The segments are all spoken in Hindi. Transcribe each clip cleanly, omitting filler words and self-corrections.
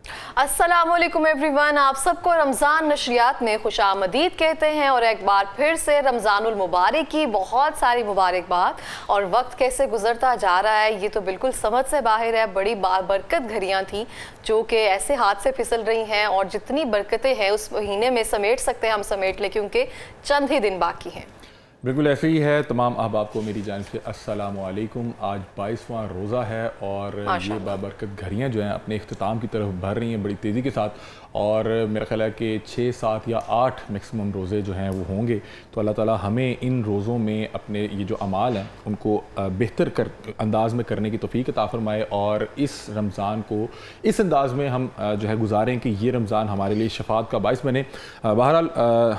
अस्सलामुअलैकुम एवरीवन, आप सबको रमज़ान नशरियात में खुशामदीद कहते हैं और एक बार फिर से रमज़ानुल मुबारक की बहुत सारी मुबारकबाद। और वक्त कैसे गुजरता जा रहा है ये तो बिल्कुल समझ से बाहर है। बड़ी बाबरकत घड़ियाँ थी जो कि ऐसे हाथ से फिसल रही हैं और जितनी बरकतें हैं उस महीने में समेट सकते हैं हम समेट लें, क्योंकि चंद ही दिन बाकी हैं। बिल्कुल ऐसे ही है। तमाम अहबाब को मेरी जानिब से अस्सलामु अलैकुम। आज 22वां रोज़ा है और ये बाबरकत घड़ियाँ जो हैं अपने इख्तिताम की तरफ बढ़ रही हैं बड़ी तेज़ी के साथ। और मेरा ख्याल है कि 6, 7 या 8 मैक्सिमम रोज़े जो हैं वो होंगे। तो अल्लाह ताला हमें इन रोज़ों में अपने ये जो अमाल हैं उनको बेहतर अंदाज में करने की तौफीक अता फ़रमाए और इस रमज़ान को इस अंदाज में हम जो है गुजारें कि ये रमज़ान हमारे लिए शफ़ात का बाइस बने। बहरहाल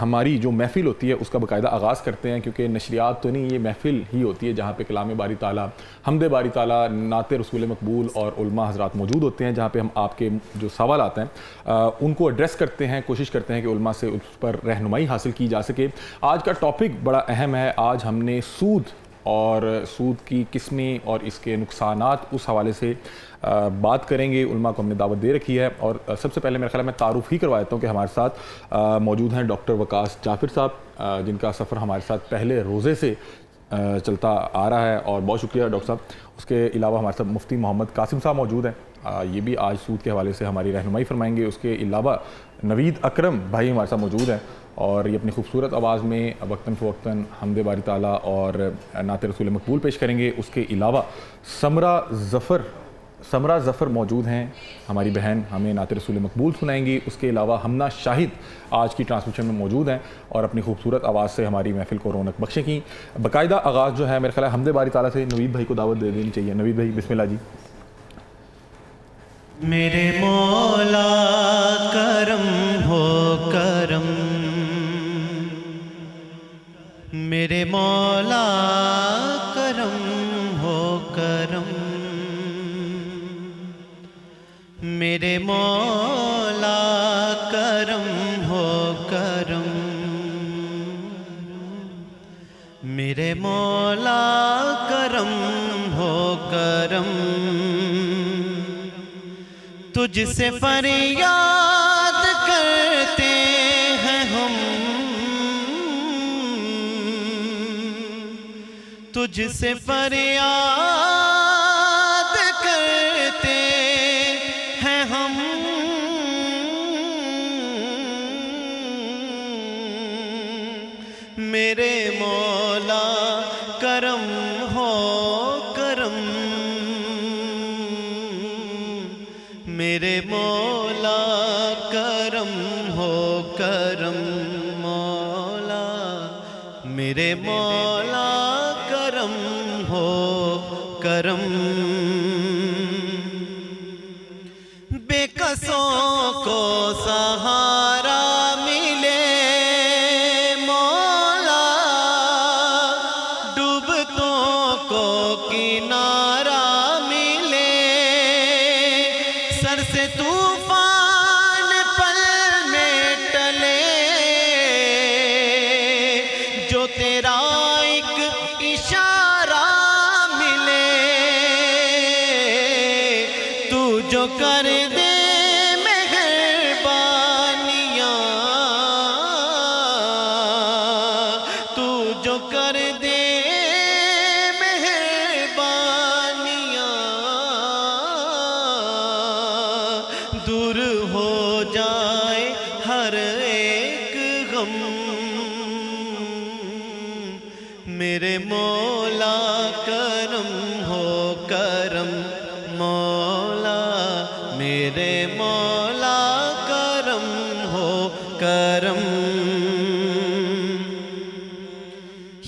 हमारी जो महफ़िल होती है उसका बाकायदा आगाज़ करते हैं, क्योंकि नशरियात तो नहीं, ये महफ़िल ही होती है जहाँ पे कलाम बारी ताला, हमदे बारी ताला, नाते रसूल मकबूल और उलमा हज़रात मौजूद होते हैं, जहाँ पे हम आपके जो सवाल आते हैं उनको एड्रेस करते हैं, कोशिश करते हैं कि उलमा से उस पर रहनुमाई हासिल की जा सके। आज का टॉपिक बड़ा अहम है। आज हमने सूद और सूद की किस्में और इसके नुकसानात उस हवाले से बात करेंगे। उलमा को हमने दावत दे रखी है और सबसे पहले मेरे ख्याल में तारुफ़ ही करवा देता हूँ कि हमारे साथ मौजूद हैं डॉक्टर वकास जाफिर साहब, जिनका सफ़र हमारे साथ पहले रोज़े से चलता आ रहा है और बहुत शुक्रिया डॉक्टर साहब। उसके अलावा हमारे साथ मुफ्ती मोहम्मद कासिम साहब मौजूद हैं, ये भी आज सूद के हवाले से हमारी रहनुमाई फरमाएंगे। उसके अलावा नवीद अकरम भाई हमारे साथ मौजूद हैं और ये अपनी खूबसूरत आवाज़ में वक्तन फ़वक्तन हमदे बारी ताला और नाते रसूल मकबूल पेश करेंगे। उसके अलावा समरा ज़फ़र मौजूद हैं, हमारी बहन हमें नाते रसूल मकबूल सुनाएंगी। उसके अलावा हमना शाहिद आज की ट्रांसमिशन में मौजूद हैं और अपनी खूबसूरत आवाज़ से हमारी महफिल को रौनक बख्शेंगी। बाकायदा आगाज़ जो है मेरे ख्याल है हमदे बारी ताला से नवीद भाई को दावत दे देनी चाहिए। नवीद भाई बिस्मिल्लाह जी। मेरे मौला करम हो करम, मेरे मौला करम हो करम, मेरे मौला करम हो करम, मेरे मौला करम हो करम। तुझसे फरियाद करते हैं हम, तुझसे फरियाद करते हैं हम, मेरे मौला करम हो करम, मेरे मौला करम हो करम, मौला मेरे मौला करम हो करम। बेकसों को सहारा मिले मौला, डूबतों को किनारा मिले, सर से तूफान पल में टले, जो तेरा एक इशारा मिले, तू जो कर दे मेहरबानियाँ, तू जो कर दे मेहरबानियाँ, दूर हो जाए हर एक गम, मेरे मौला करम हो करम, मौला मेरे मौला करम हो करम।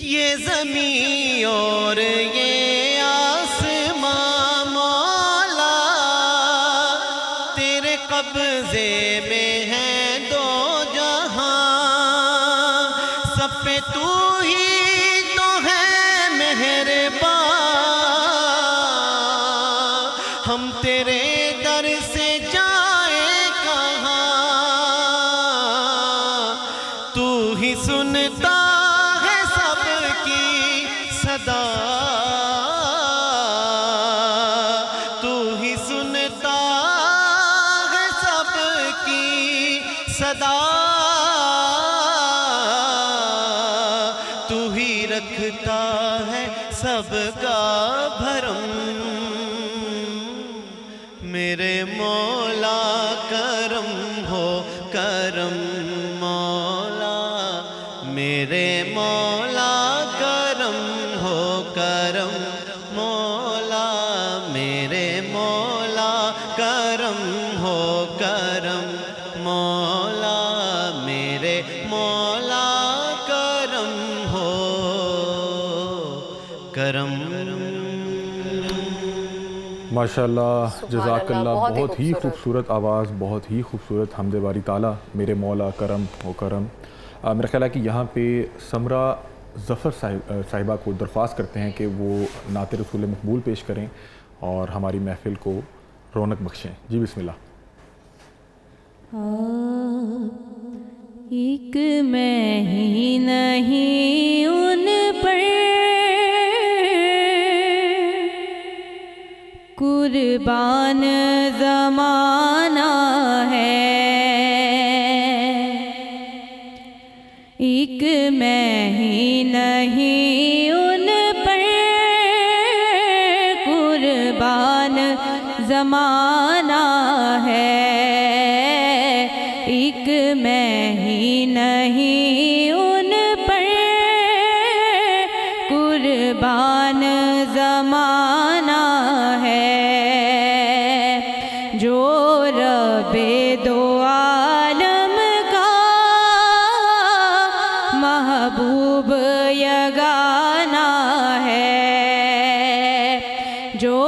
ये ज़मीं और ये आसमां मौला तेरे कब्ज़े में है दो जहां, सब पे तू ही तो है मेहरबान, हम तेरे दर से जाए कहाँ, तू ही सुनता है सबकी सदा, तू ही सुनता है सदा तू ही रखता है सबका भरम। मेरे मौला करम हो करम मौला, मेरे मौला करम हो करम मौला, मेरे मौला करम हो करम मौला, मेरे मौला करम हो करम। माशाल्लाह, जज़ाकल्लाह, बहुत ही खूबसूरत। खूबसूरत आवाज़, बहुत ही खूबसूरत हमदे बारी ताला, मेरे मौला करम हो करम। मेरा ख्याल है कि यहाँ पे समरा ज़फ़र साहिबा को दरख्वास्त करते हैं कि वो नात रसूल मकबूल पेश करें और हमारी महफ़िल को रौनक बख्शें। जी बिस्मिल्लाह। एक मैं ही नहीं उन पर कुर्बान ज़माना है, एक मैं ही नहीं उन पर कुर्बान ज़माना है, एक मैं ही नहीं उन पर कुर्बान ज़माना है, जो रब्बे दो आलम का महबूब यगाना है, जो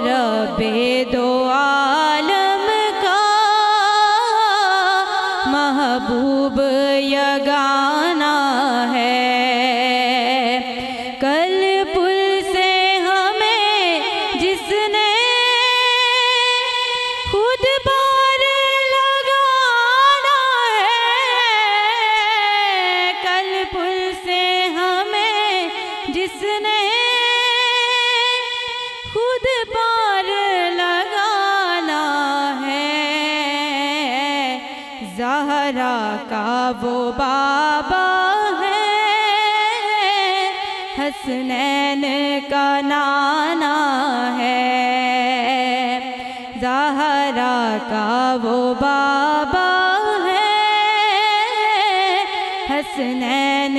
रब्बे दो आलम का महबूब यगाना है। कल पुल से हमें जिसने खुद पार लगाना है, कल पुल से हमें जिसने खुद पार लगाना है, ज़हरा का वो बाबा है, हसनैन का नाना है, ज़हरा का वो बाबा है, हसनैन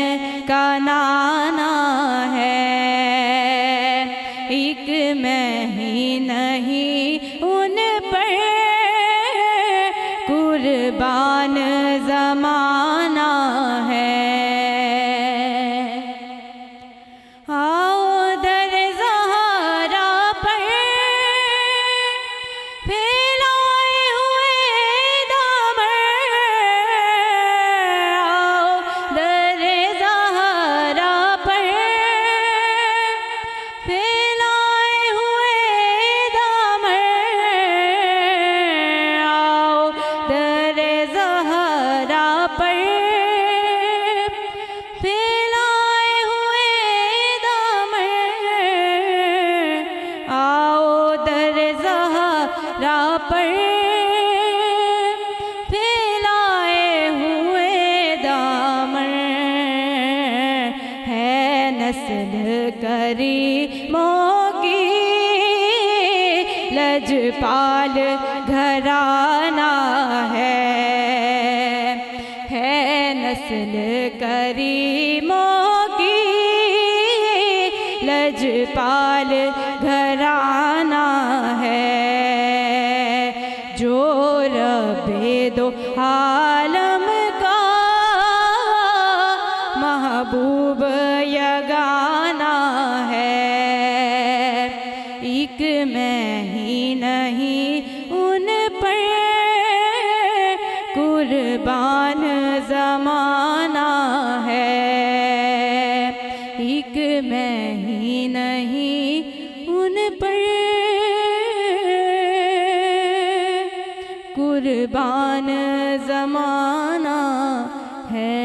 का नाना है, एक मैं ही नहीं उन पर कुर्बान ज़माना है। आओ दर ज़हरा पर फैलाए हुए दामन, आओ दर ज़हरा पर फैलाए हुए दामन, आओ दर ज़हरा पर फैलाए हुए दामन, आओ दर ज़हरा पर फैलाए हुए दामन, है नस्ल करीमों की लजपाल घराना है नस्ल करीमों की लजपाल घराना है, जो रब्बे दो आलम का महबूब यगाना है, एक मैं ही नहीं उन पर कुर्बान ज़माना है, एक मैं ही नहीं उन पर कुर्बान ज़माना है।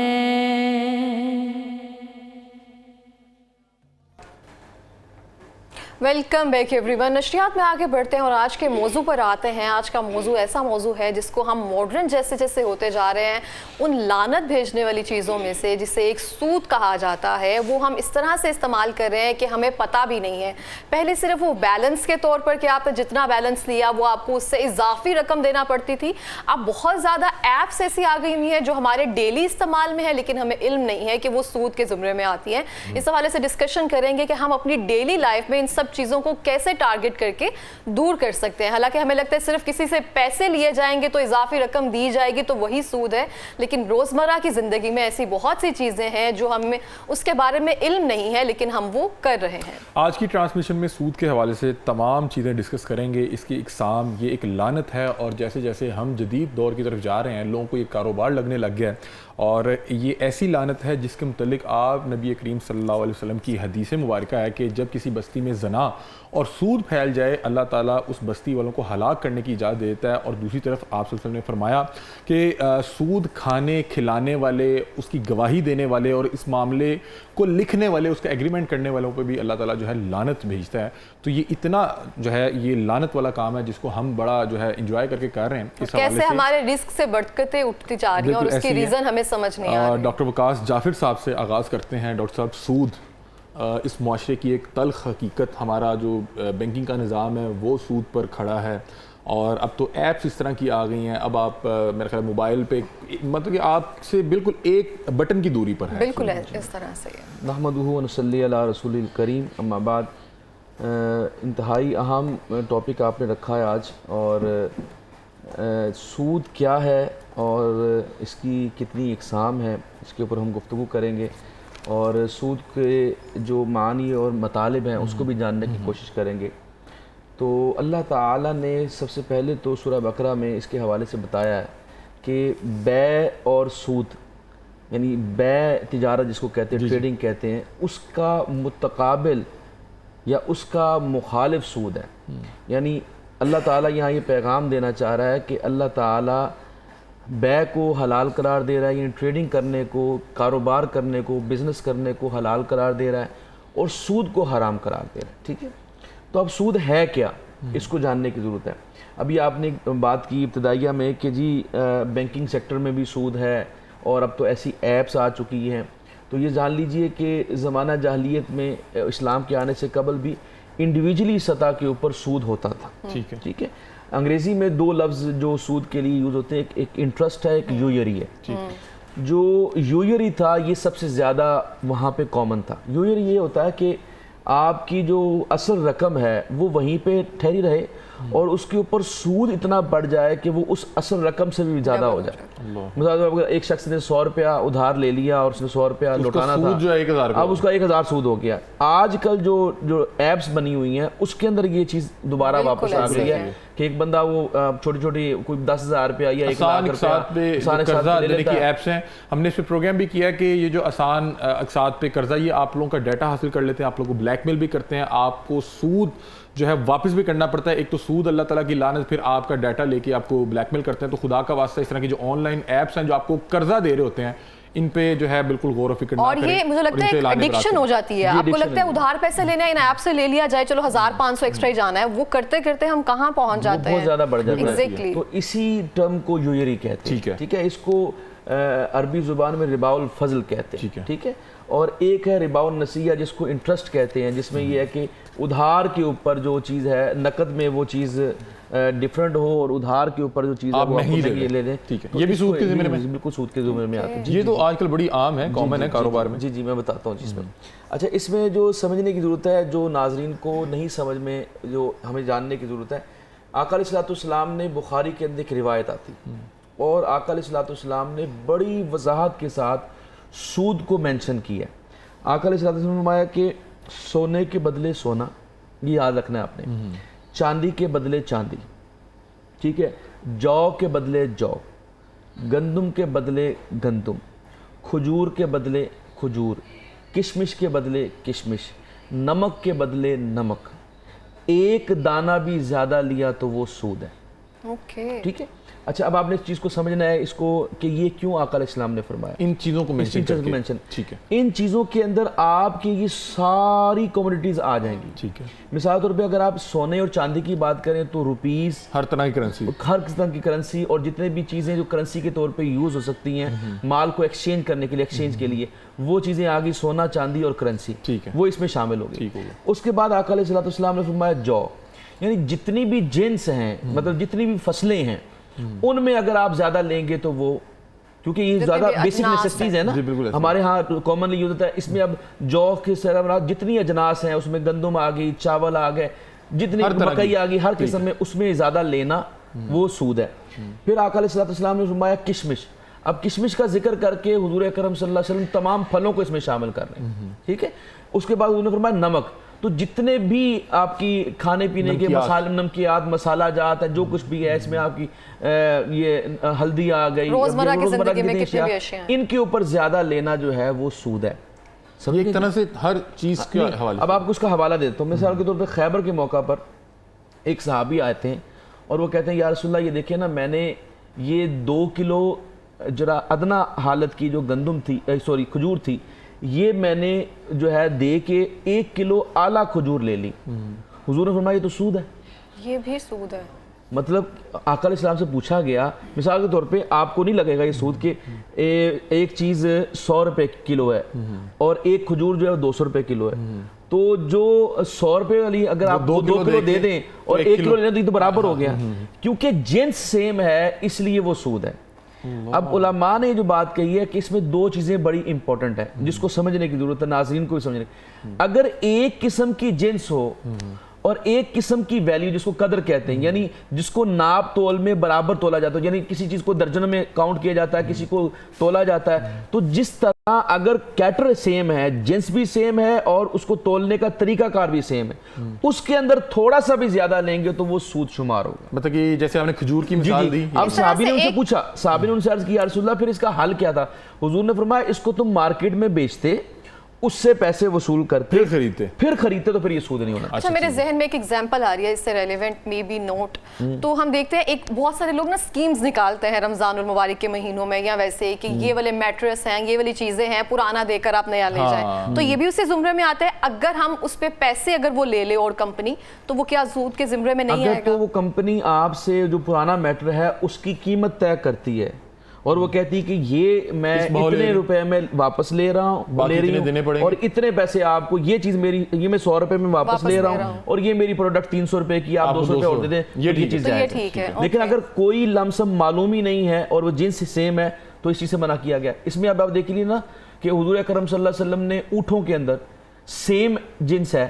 Welcome back everyone. नशरियात में आगे बढ़ते हैं और आज के मौजू पर आते हैं। आज का मौजू ऐसा मौजू है जिसको हम मॉडर्न जैसे जैसे होते जा रहे हैं, उन लानत भेजने वाली चीज़ों में से जिसे एक सूद कहा जाता है, वो हम इस तरह से इस्तेमाल कर रहे हैं कि हमें पता भी नहीं है। पहले सिर्फ वो बैलेंस के तौर पर कि आपने जितना बैलेंस लिया वो आपको उससे इजाफी रकम देना पड़ती थी। अब बहुत ज़्यादा ऐप्स ऐसी आ गई हुई हैं जो हमारे डेली इस्तेमाल में है, लेकिन हमें इल्म नहीं है कि वो सूद के ज़ुमरे में आती हैं। इस हवाले से डिस्कशन करेंगे कि हम अपनी डेली लाइफ में इन सब चीज़ों को कैसे टारगेट करके दूर कर सकते हैं। हालांकि हमें लगता है सिर्फ किसी से पैसे लिए जाएंगे तो इजाफी रकम दी जाएगी तो वही सूद है, लेकिन रोज़मर्रा की ज़िंदगी में ऐसी बहुत सी चीज़ें हैं जो हमें उसके बारे में इल्म नहीं है, लेकिन हम वो कर रहे हैं। आज की ट्रांसमिशन में सूद के हवाले से तमाम चीज़ें डिस्कस करेंगे। इसकी इकसाम, ये एक लानत है और जैसे जैसे हम जदीद दौर की तरफ जा रहे हैं, लोगों को ये कारोबार लगने लग गया है और ये ऐसी लानत है जिसके मुतल्लिक आप नबी करीम सल्लल्लाहु अलैहि वसल्लम की हदीस मुबारक है कि जब किसी बस्ती में जना और सूद फैल जाए, अल्लाह ताला उस बस्ती वालों को हलाक करने की इजाज़त देता है। और दूसरी तरफ आप सल्लल्लाहु अलैहि वसल्लम ने फरमाया कि सूद खाने खिलाने वाले, उसकी गवाही देने वाले और इस मामले को लिखने वाले, उसका एग्रीमेंट करने वालों पर भी अल्लाह ताला जो है लानत भेजता है। तो ये इतना जो है ये लानत वाला काम है जिसको हम बड़ा जो है इंजॉय करके कर रहे हैं। इस कैसे हमारे रिस्क से बढ़ते उठती जा रही है और उसकी रीज़न हमें समझ नहीं आ रही। डॉक्टर वकास जाफिर साहब से आगाज़ करते हैं। डॉक्टर साहब, सूद इस माशरे की एक तल्ख हकीकत, हमारा जो बैंकिंग का निज़ाम है वो सूद पर खड़ा है और अब तो ऐप्स इस तरह की आ गई हैं। अब आप मेरे ख्याल मोबाइल पे मतलब कि आपसे बिल्कुल एक बटन की दूरी पर है। बिल्कुल है, इस तरह से नहमदुहु व नसल्ली अला रसूलिल करीम, अम्मा बाद। इंतहाई अहम टॉपिक आपने रखा है आज, और सूद क्या है और इसकी कितनी इकसाम है, इसके ऊपर हम गुफ्तगू करेंगे और सूद के जो मानी और मतालिब हैं उसको भी जानने की कोशिश करेंगे। तो अल्लाह ताला ने सबसे पहले तो सूरह बकरा में इसके हवाले से बताया है कि बै और सूद, यानी बै तिजारत जिसको कहते हैं, ट्रेडिंग कहते हैं, उसका मुतकाबिल या उसका मुखालिफ सूद है। यानी अल्लाह ताला यहाँ ये पैगाम देना चाह रहा है कि अल्लाह ताला बै को हलाल करार दे रहा है, यानी ट्रेडिंग करने को, कारोबार करने को, बिज़नेस करने को हलाल करार दे रहा है और सूद को हराम करार दे रहा है। ठीक है, तो अब सूद है क्या, इसको जानने की ज़रूरत है। अभी आपने बात की इब्तदाइया में कि जी बैंकिंग सेक्टर में भी सूद है और अब तो ऐसी ऐप्स आ चुकी हैं। तो ये जान लीजिए कि ज़माना जाहलियत में, इस्लाम के आने से कबल भी इंडिविजुअली सतह के ऊपर सूद होता था। ठीक है, ठीक है। अंग्रेज़ी में दो लफ्ज़ जो सूद के लिए यूज़ होते हैं, एक इंटरेस्ट है, एक यूयरी है। जो यूयरी था ये सबसे ज़्यादा वहाँ पे कॉमन था। यूयरी ये होता है कि आपकी जो असल रकम है वो वहीं पे ठहरी रहे और उसके ऊपर सूद इतना बढ़ जाए कि वो उस असल रकम से भी ज़्यादा हो जाए। मतलब अगर एक शख्स ने 100 रुपया उधार ले लिया और उसने 100 रुपया लौटाना था, जो 1000 अब उसका 1000 सूद हो गया। आजकल जो ऐप्स बनी हुई हैं उसके अंदर ये चीज़ दोबारा वापस आ गई है कि एक बंदा वो छोटी छोटी कोई 10,000 रुपया या 1 लाख रुपया कर्जा देने की ऐप्स हैं। हमने इस पर प्रोग्राम भी किया कि ये जो आसान अक़सात पे कर्जा, ये आप लोगों का डाटा हासिल कर लेते हैं, आप लोगों को ब्लैकमेल भी करते हैं, आपको सूद जो है वापस भी करना पड़ता है। एक तो सूद अल्लाह ताला की लानत, फिर आपका डाटा लेके आपको ब्लैकमेल करते हैं। तो खुदा का वास्ता इस तरह की जो ऑनलाइन ऐप्स हैं जो आपको कर्जा दे रहे होते हैं, इन पे जो है बिल्कुल गौर व फिक्र ना और करें। ये मुझे लगता है एडिक्शन हो जाती है। आपको लगता है उधार पैसे लेने इन ऐप से ले लिया जाए, चलो 1000-500 एक्स्ट्रा ही जाना है, वो करते करते हम कहाँ पहुंच जाते हैं, बहुत ज़्यादा बढ़ जाता है। Exactly. तो इसी टर्म को यूयरी कहते हैं। ठीक है, इसको अरबी ज़ुबान में रिबाउल फजल कहते हैं। ठीक है, और एक है रिबाउल नसिया जिसको इंटरेस्ट कहते हैं, जिसमें ये है कि उधार के ऊपर जो चीज़ है, नकद में वो चीज़ डिफरेंट हो और उधार के ऊपर जो चीज़ है वो महंगी ले लें। ठीक है, ये भी सूद के ज़िम्मे में, बिल्कुल सूद के ज़िम्मे में आता है। ये तो आजकल बड़ी आम है, कॉमन है कारोबार में। जी मैं बताता हूँ जिसमें। अच्छा, इसमें जो समझने की ज़रूरत है, जो नाजरीन को नहीं समझ में, जो हमें जानने की ज़रूरत है, आका अलैहिस्सलाम ने बुखारी के अंदर एक रिवायत आती और आका अलैहिस्सलाम ने बड़ी वजाहत के साथ सूद को मेंशन किया। आका अलैहिस्सलाम ने फरमाया कि सोने के बदले सोना, ये याद रखना है आपने, चांदी के बदले चांदी, ठीक है, जौ के बदले जौ, गंदुम के बदले गंदुम, खजूर के बदले खजूर, किशमिश के बदले किशमिश, नमक के बदले नमक, एक दाना भी ज़्यादा लिया तो वो सूद है। ओके। ठीक है। अच्छा, अब आपने इस चीज़ को समझना है इसको कि ये क्यों आका अलैहिस्सलाम ने फरमाया, इन चीज़ों को इस चीज़ों को मेंशन। ठीक है। इन चीज़ों के अंदर आपकी ये सारी कमोडिटीज़ आ जाएंगी। ठीक है। मिसाल तौर पे अगर आप सोने और चांदी की बात करें तो रुपीस, हर तरह की करेंसी, हर किस्म की करेंसी और जितने भी चीज़ें जो करेंसी के तौर पे यूज़ हो सकती हैं माल को एक्सचेंज करने के लिए, एक्सचेंज के लिए, वो चीज़ें आ गई, सोना चांदी और करेंसी। ठीक है। वो इसमें शामिल हो गई। ठीक हो गया। उसके बाद आका अलैहिस्सलाम ने फरमाया जौ, यानी जितनी भी जिन्स हैं, मतलब जितनी भी फसलें हैं, उनमें अगर आप ज़्यादा लेंगे तो वो, क्योंकि ये ज़्यादा बेसिक नेसेसिटीज़ है ना, जी, बिल्कुल ऐसा। हमारे यहाँ कॉमनली यूज होता है। इसमें अब जौ के सरबराह जितनी अजनास हैं, उसमें गंदम आ गई, चावल आ गए, जितनी हर तरह मकई की। आ गई, हर किस्म में, उसमें ज़्यादा लेना वो सूद है। फिर आका अलैहिस्सलाम ने फरमाया किशमिश। अब किशमिश का जिक्र करके हुजूर अकरम सल्लल्लाहु अलैहि वसल्लम तमाम फलों को इसमें शामिल कर रहे हैं। ठीक है। उसके बाद उन्होंने फरमाया नमक। तो जितने भी आपकी खाने पीने के मसाले, नमकियात, मसाला जात है, जो कुछ भी है इसमें, आपकी ये हल्दी आ गई, रोजमर्रा की जिंदगी में जितनी कितनी भी अशिया, अशिया हैं। इनके ऊपर ज्यादा लेना जो है वो सूद है। ये एक तरह से हर चीज़ के नहीं, हवाले अब आपको उसका हवाला देता हूँ। मिसाल के तौर पर खैबर के मौका पर एक सहाबी आए थे और वो कहते हैं या रसूलल्लाह, ये देखिए ना, मैंने ये 2 किलो जरा अदना हालत की जो गंदम थी, सॉरी खजूर थी, ये मैंने जो है दे के 1 किलो आला खजूर ले ली। हुजूर ने फरमाया ये तो सूद है। ये भी सूद है। मतलब आका अलैहिस्सलाम से पूछा गया, मिसाल के तौर पे आपको नहीं लगेगा ये सूद के एक चीज़ 100 रुपये किलो है और एक खजूर जो है 200 रुपये किलो है, तो जो 100 रुपये वाली अगर आप 2 किलो दे दें और 1 किलो लेना तो ये तो बराबर हो गया, क्योंकि जिन्स सेम है इसलिए वो सूद है। अब उलमा ने जो बात कही है कि इसमें 2 चीज़ें बड़ी इंपॉर्टेंट है जिसको समझने की जरूरत है, नाज़रीन को भी समझने की। अगर एक किस्म की जिन्स हो और एक किस्म की वैल्यू जिसको कदर कहते हैं, यानी जिसको नाप तोल में बराबर तोला जाता है, यानी किसी चीज़ को दर्जन में काउंट किया जाता है, किसी को तोला जाता है, तो जिस तरह अगर कैटर सेम है, जिन्स भी सेम है और उसको तोलने का तरीकाकार भी सेम है, उसके अंदर थोड़ा सा भी ज्यादा लेंगे तो वो सूद शुमार होगा। मतलब कि जैसे आपने खजूर की मिसाल दी। अब साहबी ने उनसे पूछा, साहबी ने उनसे अर्ज किया, या रसूलल्लाह फिर इसका हल क्या था? हुजूर ने फरमाया इसको तुम मार्केट में बेचते, उससे पैसे वसूल करते, फिर खरीदते तो फिर ये सूद नहीं होना। अच्छा, मेरे जहन में एक एग्जांपल आ रही है, इससे रेलेवेंट मे बी नोट। तो हम देखते हैं एक बहुत सारे लोग ना स्कीम्स निकालते हैं रमजानुल मुबारक के महीनों में या वैसे कि ये वाले मैट्रेस हैं, ये वाली चीजें हैं, पुराना देकर आप नया ले जाएं, तो ये भी उसी जुमरे में आता है। अगर हम उस पे पैसे अगर वो ले ले और कंपनी, तो वो क्या सूद के जुमरे में नहीं आएगा? तो वो कंपनी आपसे जो पुराना मैटर है उसकी कीमत तय करती है और वो कहती है कि ये मैं इतने रुपए में वापस ले रहा हूँ, ले रही हूँ, और इतने पैसे आपको, ये चीज मेरी, ये मैं 100 रुपए में वापस ले रहा हूँ और ये मेरी प्रोडक्ट 300 रुपए की, आप 200 रुपए और दे दें, ये चीज है। लेकिन अगर कोई लमसम मालूम ही नहीं है और वो जिन्स सेम है तो इस चीज से मना किया गया। इसमें अब आप देख लीजिए ना कि हुजूर अकरम सल्लल्लाहु अलैहि वसल्लम ने ऊँटों के अंदर सेम जिन्स है,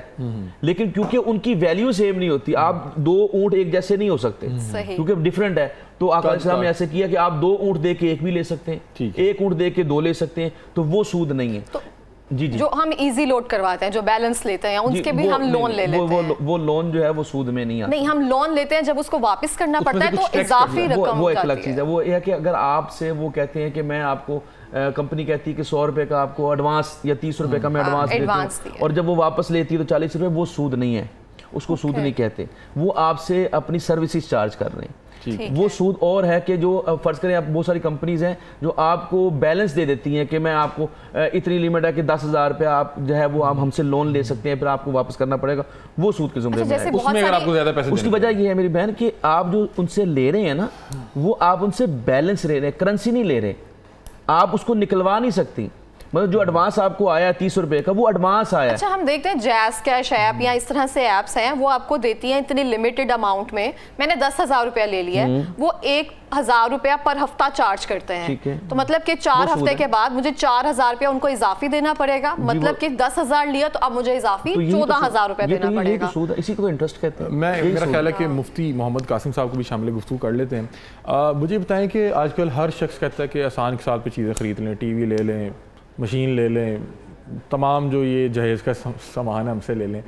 लेकिन क्योंकि उनकी वैल्यू सेम नहीं होती, आप 2 ऊँट एक जैसे नहीं हो सकते क्योंकि डिफरेंट है, तो आका अलैहिस्सलाम ने ऐसे किया कि आप 2 ऊँट दे के एक भी ले सकते हैं, 1 ऊँट दे के 2 ले सकते हैं, तो वो सूद नहीं है। जी जी, जो हम इजी लोड करवाते हैं, जो बैलेंस लेते हैं, उनके भी हम लोन ले लेते हैं, वो लोन जो है वो सूद में नहीं आता। नहीं, हम लोन लेते हैं, जब उसको वापस करना पड़ता है तो इजाफी रकम वो एक अलग चीज है। वो यह कि अगर आपसे वो कहते हैं कि मैं आपको, कंपनी कहती है कि 100 रुपए का आपको एडवांस या 30 रुपए का मैं एडवांस देता हूं, और जब वो वापस लेती है तो 40 रुपए, वो सूद नहीं है, उसको सूद नहीं कहते, वो आपसे अपनी सर्विसेज चार्ज कर रहे हैं। वो सूद और है कि जो फर्ज करें, आप बहुत सारी कंपनीज हैं जो आपको बैलेंस दे देती हैं कि मैं आपको इतनी लिमिट है कि 10,000 रुपये आप जो है वो आप हमसे लोन ले सकते हैं, फिर आपको वापस करना पड़ेगा, वो सूद के जुमरे में है। उसमें अगर आपको ज्यादा पैसे, उसकी वजह ये है मेरी बहन कि आप जो उनसे ले रहे हैं ना, वो आप उनसे बैलेंस ले रहे हैं, करेंसी नहीं ले रहे, आप उसको निकलवा नहीं सकती। मतलब जो एडवांस आपको आया 30 रुपए का, वो एडवांस आया। अच्छा, हम देखते हैं जैज़ कैश ऐप या इस तरह से ऐप्स हैं, वो आपको देती हैं इतनी लिमिटेड अमाउंट में, मैंने 10,000 रुपया ले लिया है, वो 1,000 रुपया पर हफ्ता चार्ज करते हैं, तो मतलब कि 4 हफ्ते के बाद मुझे 4,000 रुपया उनको इजाफी देना पड़ेगा, मतलब कि 10,000 लिया तो अब मुझे इजाफी 14,000 रुपया देना पड़ेगा। इसी को इंटरेस्ट कहते हैं। मेरा ख्याल है कि मुफ्ती मोहम्मद कासिम साहब को भी शामिल गुफ्तगू कर लेते हैं। मुझे बताएं कि आजकल हर शख्स कहता है कि आसान के साथ पे चीज़ें खरीद लें, टीवी ले लें, मशीन ले लें, तमाम जो ये जहेज़ का सामान है हमसे ले लें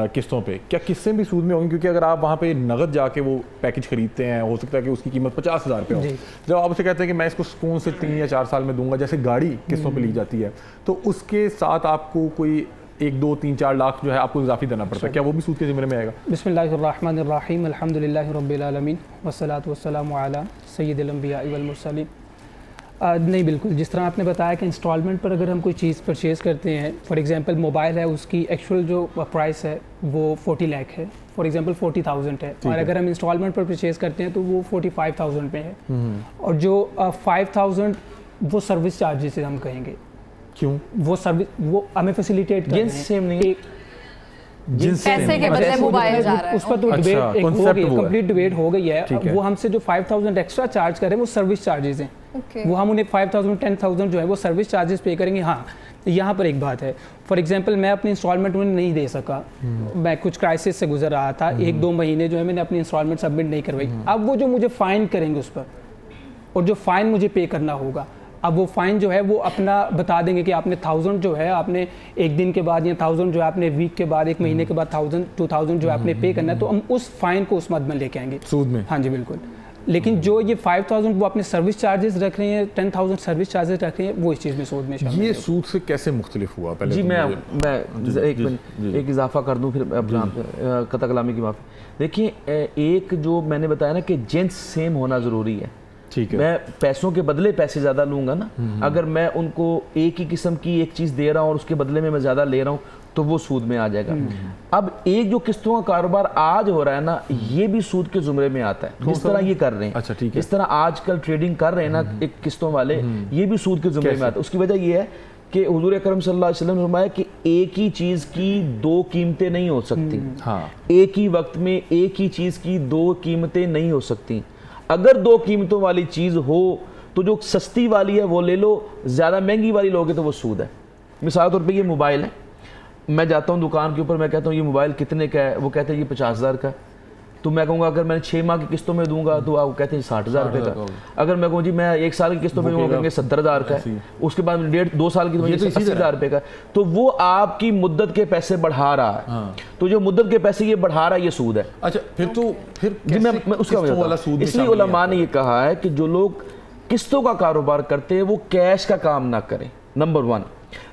किस्तों पे। क्या किस्तें भी सूद में होंगी? क्योंकि अगर आप वहाँ पे नगद जाके वो पैकेज खरीदते हैं, हो सकता है कि उसकी कीमत 50,000 रुपये हो, जब आप उसे कहते हैं कि मैं इसको सुकून से 3 या 4 साल में दूंगा, जैसे गाड़ी किस्तों पे ली जाती है, तो उसके साथ आपको कोई 1, 2, 3, 4 लाख जो है आपको इजाफी देना पड़ता है, क्या वो भी सूद के ज़िम्मे में आएगा? बिस्मिल्लाहिर्रहमानिर्रहीम अल्हम्दुलिल्लाहि रब्बिल आलमीन वस्सलातु वस्सलामु अला सय्यिदिल अंबिया वल मुरसलीन। नहीं, बिल्कुल जिस तरह आपने बताया कि इंस्टॉलमेंट पर अगर हम कोई चीज़ परचेज़ करते हैं, फॉर एग्जांपल मोबाइल है, उसकी एक्चुअल जो प्राइस है वो 40 लाख है, फॉर एग्जांपल 40,000 है, और अगर हम इंस्टॉलमेंट पर परचेज़ करते हैं तो वो 45,000 पे है। और जो 5,000 वो सर्विस चार्जेस हम कहेंगे। क्यों? वो सर्विस वो हमें फैसिलिटेट कर सेम नहीं पैसे के बदले मोबाइल जा रहा है, उस पर तो अच्छा, डिबेट हो concept गई, हुआ है। कंप्लीट डिबेट हो गई है। ठीक है। वो हमसे जो 5,000 एक्स्ट्रा चार्ज कर रहे हैं वो सर्विस चार्जेस हैं। वो हम उन्हें 5,000 10,000 जो है वो सर्विस चार्जेस पे करेंगे। हाँ, यहाँ पर एक बात है, फॉर एग्जांपल मैं अपनी इंस्टॉलमेंट उन्हें नहीं दे सका, मैं कुछ क्राइसिस से गुजर रहा था, 1-2 महीने जो है मैंने अपनी इंस्टॉलमेंट सबमिट नहीं करवाई। अब वो जो मुझे फ़ाइन करेंगे उस पर, और जो फ़ाइन मुझे पे करना होगा, अब वो फ़ाइन जो है वो अपना बता देंगे कि आपने 1000 जो है आपने एक दिन के बाद, या 1000 जो है आपने वीक के बाद, एक महीने के बाद 1000-2000 जो है आपने पे करना है, तो हम उस फ़ाइन को उस मद में लेके आएंगे सूद में। हाँ जी बिल्कुल। लेकिन जो ये 5,000 वो अपने सर्विस चार्जेस रख रहे हैं, 10,000 सर्विस चार्जेस रख रहे हैं, वो इस चीज़ में सूद में शामिल ये है। सूद से कैसे मुख्तलिफ हुआ? पहले जी, तो मैं मुझे- एक इजाफा कर दूं, फिर अब कता कलामी की माफ़ी। देखिए, एक जो मैंने बताया ना कि जिन्स सेम होना ज़रूरी है। ठीक है। मैं पैसों के बदले पैसे ज़्यादा लूँगा ना, अगर मैं उनको एक ही किस्म की एक चीज़ दे रहा हूँ और उसके बदले में मैं ज़्यादा ले रहा हूँ तो वो सूद में आ जाएगा। अब एक जो किस्तों का कारोबार आज हो रहा है ना, ये भी सूद के जुमरे में आता है, जिस तरह ये कर रहे हैं। अच्छा, ठीक है। इस तरह आजकल ट्रेडिंग कर रहे हैं ना एक किस्तों वाले, ये भी सूद के जुमरे में आता है। उसकी वजह ये है कि हुजूर अकरम सल्लल्लाहु अलैहि वसल्लम ने फरमाया कि एक ही चीज़ की 2 कीमतें नहीं हो सकती। हाँ, एक ही वक्त में एक ही चीज़ की 2 कीमतें नहीं हो सकती। अगर 2 कीमतों वाली चीज़ हो तो जो सस्ती वाली है वो ले लो, ज़्यादा महंगी वाली लोगे तो वो सूद है। मिसाल तौर पे ये मोबाइल है, मैं जाता हूँ दुकान के ऊपर, मैं कहता हूँ ये मोबाइल कितने का है, वो कहते हैं ये 50,000 का। तो मैं कहूँगा अगर मैंने 6 माह की किस्तों में दूंगा तो आप कहते हैं 60,000 रुपये का। अगर मैं कहूँ जी मैं 1 साल की किस्तों में दूंगा, कहेंगे 70,000 का है। उसके बाद 1.5-2 साल की तो 80,000 रुपये का। तो वो आपकी मुद्दत के पैसे बढ़ा रहा है। तो जो मुद्दत के पैसे ये बढ़ा रहा है, ये सूद है। अच्छा, फिर जी मैं उसका वाला सूद इसलिए उलमा ने ये कहा है कि जो लोग किस्तों का कारोबार करते हैं वो कैश का काम ना करें, नंबर 1।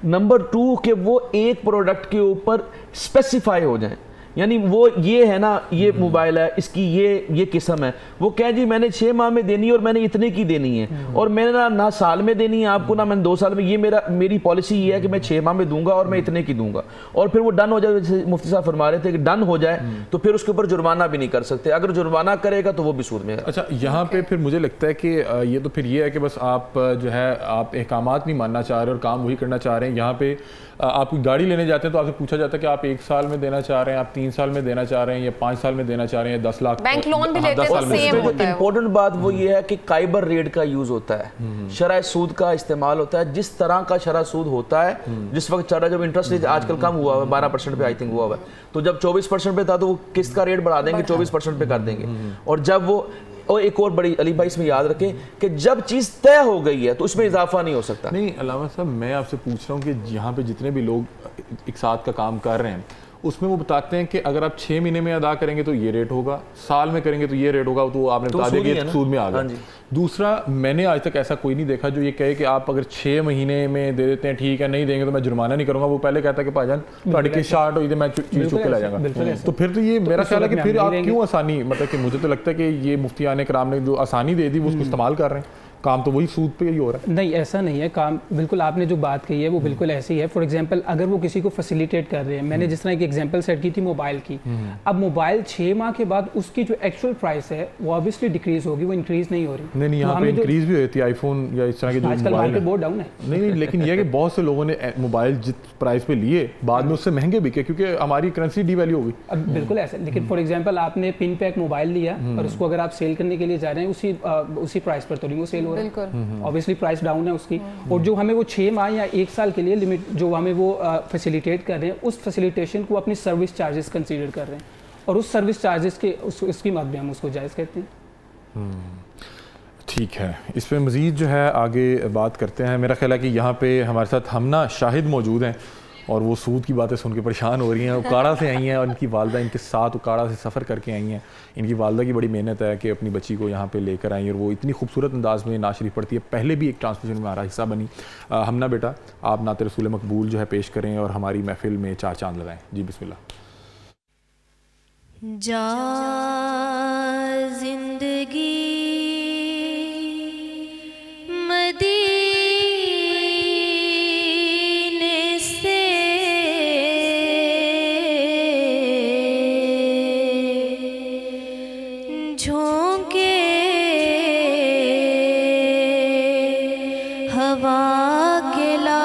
नंबर 2 कि वो एक प्रोडक्ट के ऊपर स्पेसिफाई हो जाएं, यानी वो ये है ना, ये मोबाइल है, इसकी ये किस्म है, वो कह जी मैंने 6 माह में देनी है और मैंने इतने की देनी है, और मैंने ना साल में देनी है आपको, ना मैंने 2 साल में, ये मेरी पॉलिसी ये है कि मैं 6 माह में दूंगा और मैं इतने की दूंगा। और फिर वो डन हो जाए, जैसे मुफ्ती साहब फरमा रहे थे कि डन हो जाए तो फिर उसके ऊपर जुर्माना भी नहीं कर सकते। अगर जुर्माना करेगा तो वो भी सूद में है। अच्छा, यहाँ पे फिर मुझे लगता है कि ये तो फिर ये है कि बस आप जो है आप अहकामात नहीं मानना चाह रहे और काम वही करना चाह रहे हैं। यहाँ पे आप गाड़ी लेने जाते हैं तो आपसे पूछा जाता है कि आप 1 साल में देना चाह रहे हैं, आप 3 साल में देना चाह रहे हैं, या 5 साल में देना चाह रहे हैं, 10 लाख बैंक लोन भी हाँ, लेते 10 हैं साल तो में सेम होता है। इंपॉर्टेंट बात वो ये है कि काइबर रेट का यूज होता है, शरह सूद का इस्तेमाल होता है। जिस तरह का शरह सूद होता है जिस वक्त चल रहा है, जब इंटरेस्ट रेट आजकल कम हुआ है, 12% पे आई थिंक हुआ है, तो जब 24% पे था तो वो किस्त का रेट बढ़ा देंगे, 24% पे कर देंगे। और जब वो, और एक और बड़ी अली भाई इसमें याद रखें कि जब चीज़ तय हो गई है तो उसमें इजाफा नहीं हो सकता। नहीं, अलावा साहब मैं आपसे पूछ रहा हूँ कि यहाँ पे जितने भी लोग एक साथ का काम कर रहे हैं उसमें वो बताते हैं कि अगर आप 6 महीने में अदा करेंगे तो ये रेट होगा, साल में करेंगे तो ये रेट होगा, तो आपने बता दिया कि सूद में आ गया। दूसरा, मैंने आज तक ऐसा कोई नहीं देखा जो ये कहे कि आप अगर 6 महीने में दे देते हैं ठीक है, नहीं देंगे तो मैं जुर्माना नहीं करूंगा। वो पहले कहता है कि भाईजान ਤੁਹਾਡੀ की शार्ट हुई थी, मैं चीज चुक के ला जाऊंगा। तो फिर तो ये मेरा ख्याल है कि फिर आप क्यों आसानी, मतलब कि मुझे तो लगता है कि ये मुफ्तियान कराम ने जो आसानी दे दी वो उसको इस्तेमाल कर रहे हैं, काम तो वही सूद पे ही हो रहा है। नहीं, ऐसा नहीं है काम, बिल्कुल आपने जो बात कही है वो बिल्कुल ऐसी है। फॉर एग्जांपल अगर वो किसी को फैसिलिटेट कर रहे हैं, मैंने जिस तरह एक एग्जांपल सेट की थी मोबाइल की, अब मोबाइल 6 माह के बाद उसकी जो एक्चुअल प्राइस है वो ऑब्वियसली डिक्रीज होगी, वो इंक्रीज नहीं हो रही। नहीं, यहाँ पे इंक्रीज भी होती है आईफोन या इस तरह के जो आजकल मार्केट बहुत डाउन है। नहीं, लेकिन ये है कि बहुत से लोगों ने मोबाइल जिस प्राइस पे लिए बाद में उससे महंगे बिके क्योंकि हमारी करेंसी डीवैल्यू हो गई। अब बिल्कुल ऐसा, लेकिन फॉर एग्जांपल आपने पिन पैक मोबाइल लिया और उसको अगर आप सेल करने के लिए जा रहे हैं उसी प्राइस पर तो नहीं वो सेल हो रहा है, ऑब्वियसली प्राइस डाउन है उसकी। और जो हमें वो 6 माह या 1 साल के लिए लिमिट जो हमें वो फैसिलिटेट कर रहे हैं, उस फैसिलिटेशन को अपनी सर्विस चार्जेस कंसीडर कर रहे हैं, और उस सर्विस चार्जेस के उसकी मद में हम उसको जायज़ कहते हैं। ठीक है, इस पर मज़ीद जो है आगे बात करते हैं। मेरा ख्याल है कि यहाँ पे हमारे साथ हमना शाहिद मौजूद हैं और वो सूद की बातें सुन के परेशान हो रही हैं। उकाड़ा से आई हैं और इनकी वालदा इनके साथ उकाड़ा से सफ़र करके आई हैं। इनकी वालदा की बड़ी मेहनत है कि अपनी बच्ची को यहाँ पे लेकर आई और वो इतनी खूबसूरत अंदाज़ में नात शरीफ पढ़ती है। पहले भी एक ट्रांसमिशन में हमारा हिस्सा बनी। हमना बेटा, आप नात रसूल मकबूल जो है पेश करें और हमारी महफिल में चार चांद लगाएं। जी बिस्मिल्लाह। जा जिंदगी मदीने से झोंके हवा के ला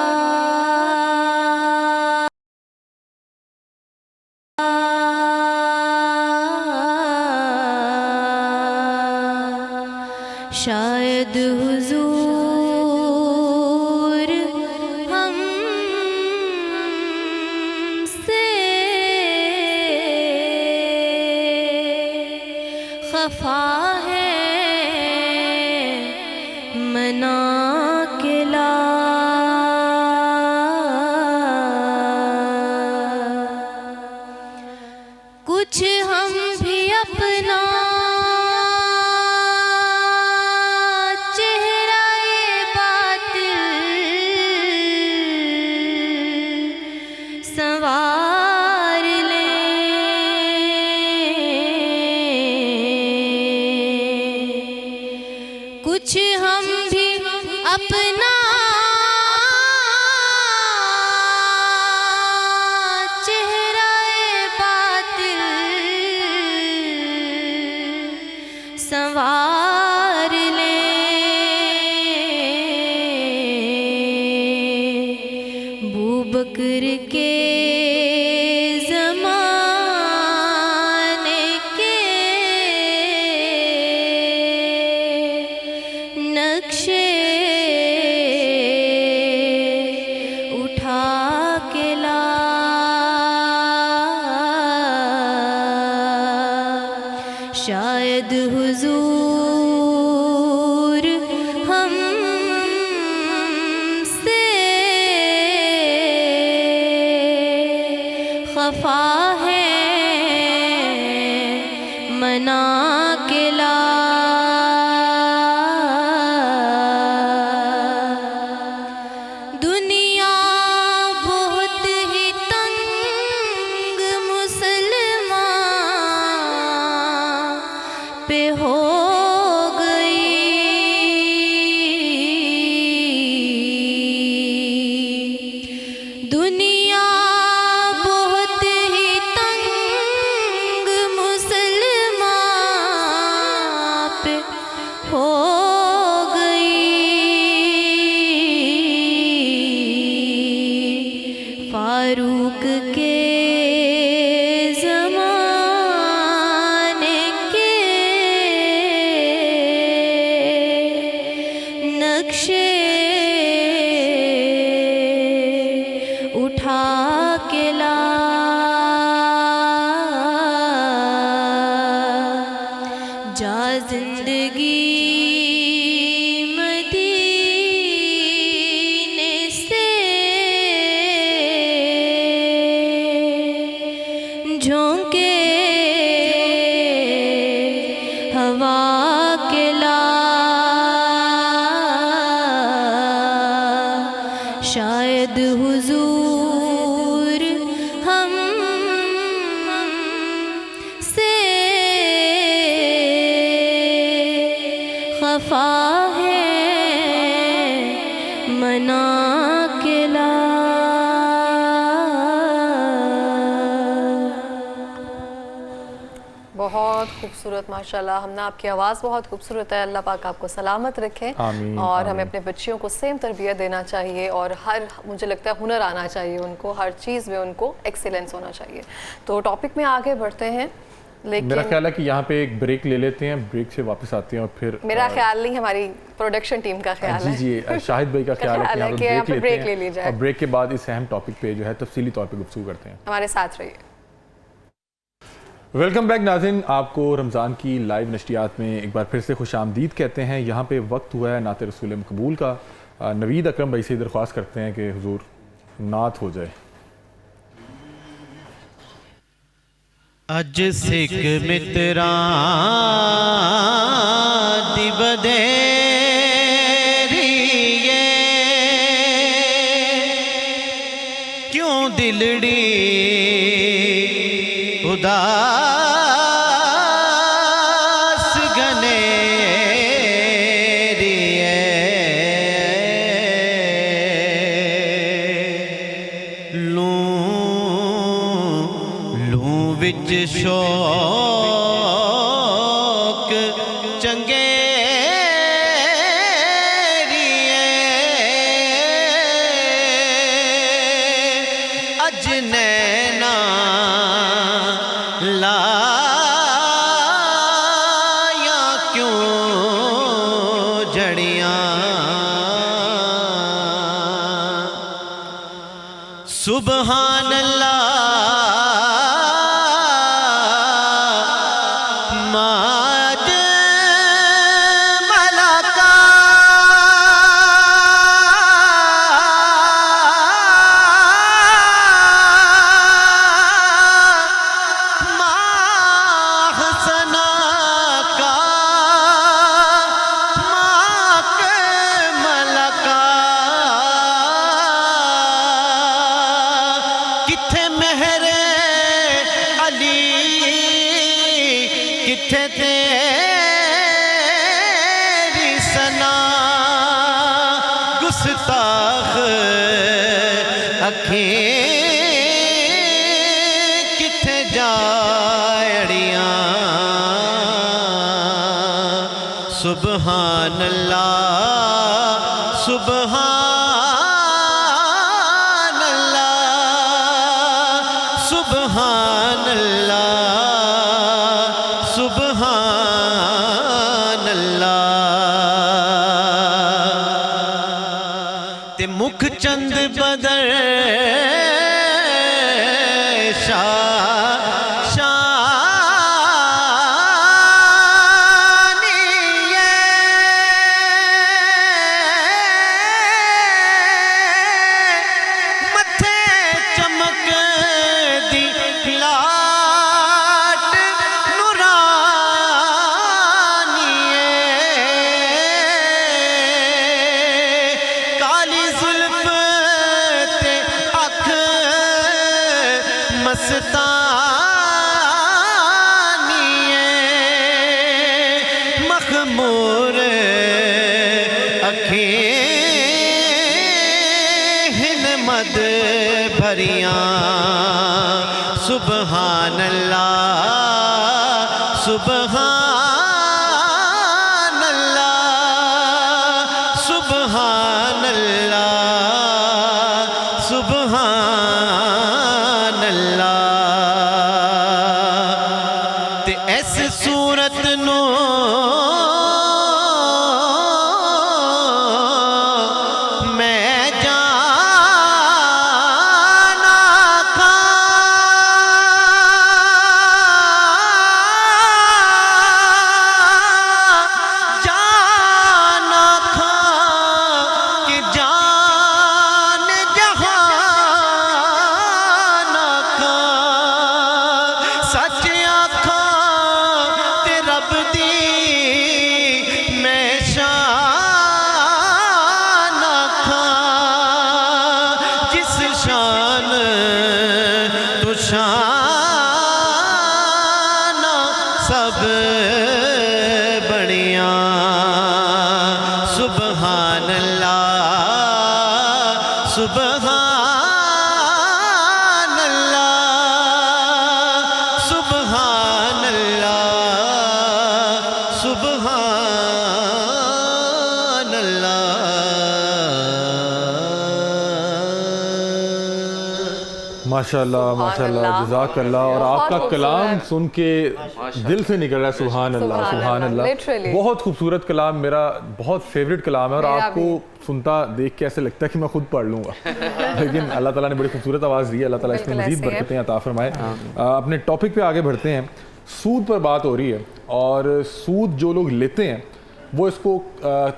शायद हुजूर हमसे खफा है मना के ला कुछ हम भी अपना संवार लें, कुछ हम भी अपना चेहरा-ए बातिल संवार लें। बू बकर के नक्शे उठा के ला शायद हुजूर हमसे खफा है मना के ला पे हो गई दुनिया बहुत ही तंग मुसलमान पे हो गई। फारूक के नक्शे उठा के ला जा जिंदगी मदीने से झोंके हवा के ला शायद हुजूर हमसे खफा है मना के ला बहुत खूबसूरत माशाल्लाह। हमने आपकी आवाज़ बहुत खूबसूरत है। अल्लाह पाक आपको सलामत रखे। आमीन, और आमीन। हमें अपने बच्चियों को सेम तरबियत देना चाहिए और हर मुझे लगता है हुनर आना चाहिए उनको, हर चीज़ में उनको एक्सीलेंस होना चाहिए। तो टॉपिक में आगे बढ़ते हैं, लेकिन मेरा ख्याल है कि यहाँ पे एक ब्रेक ले लेते हैं, ब्रेक से वापस आते हैं और फिर मेरा ख्याल नहीं, हमारी प्रोडक्शन टीम का ख्याल है। जी शाहिद भाई का ख्याल है कि यहाँ पे ब्रेक ले लेते ली हैं जाए और ब्रेक के बाद इस अहम टॉपिक पे जो है तफसीली तौर पे गुफ्तगू करते हैं। हमारे साथ रहिए। वेलकम बैक नाज़रीन, आपको रमज़ान की लाइव नशरियात में एक बार फिर से खुश आमदीद कहते हैं। यहाँ पे वक्त हुआ है नात रसूल मकबूल का। नवीद अकरम भाई से दरख्वास्त करते हैं कि हुजूर नात हो जाए। अज सिख मित्रां दी बधेरी है, क्यों दिलड़ी उदास गनेरी है। लूं विच शौक चंगेरी है, अज नैना लाया क्यों जड़ियां। सुबहान अल्लाह माज मलाका, माहसना का माक मलका। किथे मेहरे अली, किथे तेरी सना। गुस्ताख अखीं किथे जाड़ियां। सुबहान अल्लाह सुबहान अल्लाह सुबहान अल्लाह सुबहान अल्लाह। ते मुख चंद बदर मखमूर अखीं मद भरियां। सुबहान अल्लाह सुबहान अल्लाह सुबहान अल्लाह सुबहान अल्लाह। ते ऐस सूरत नो सब बढ़िया। सुबहान अल्लाह सुबहान अल्लाह सुबहान अल्लाह सुबहान अल्लाह। माशाल्लाह माशाल्लाह जज़ाकल्लाह। और आपका कलाम सुन के दिल से निकल रहा है सुभान अल्लाह सुभान अल्लाह। बहुत खूबसूरत कलाम, मेरा बहुत फेवरेट कलाम है और आपको सुनता देख के ऐसे लगता है कि मैं खुद पढ़ लूँगा लेकिन अल्लाह ताला ने बड़ी खूबसूरत आवाज़ दी है, अल्लाह ताला इसमें मज़ीद बरकतें अता फरमाए। अपने टॉपिक पे आगे बढ़ते हैं। सूद पर बात हो रही है और सूद जो लोग लेते हैं वो इसको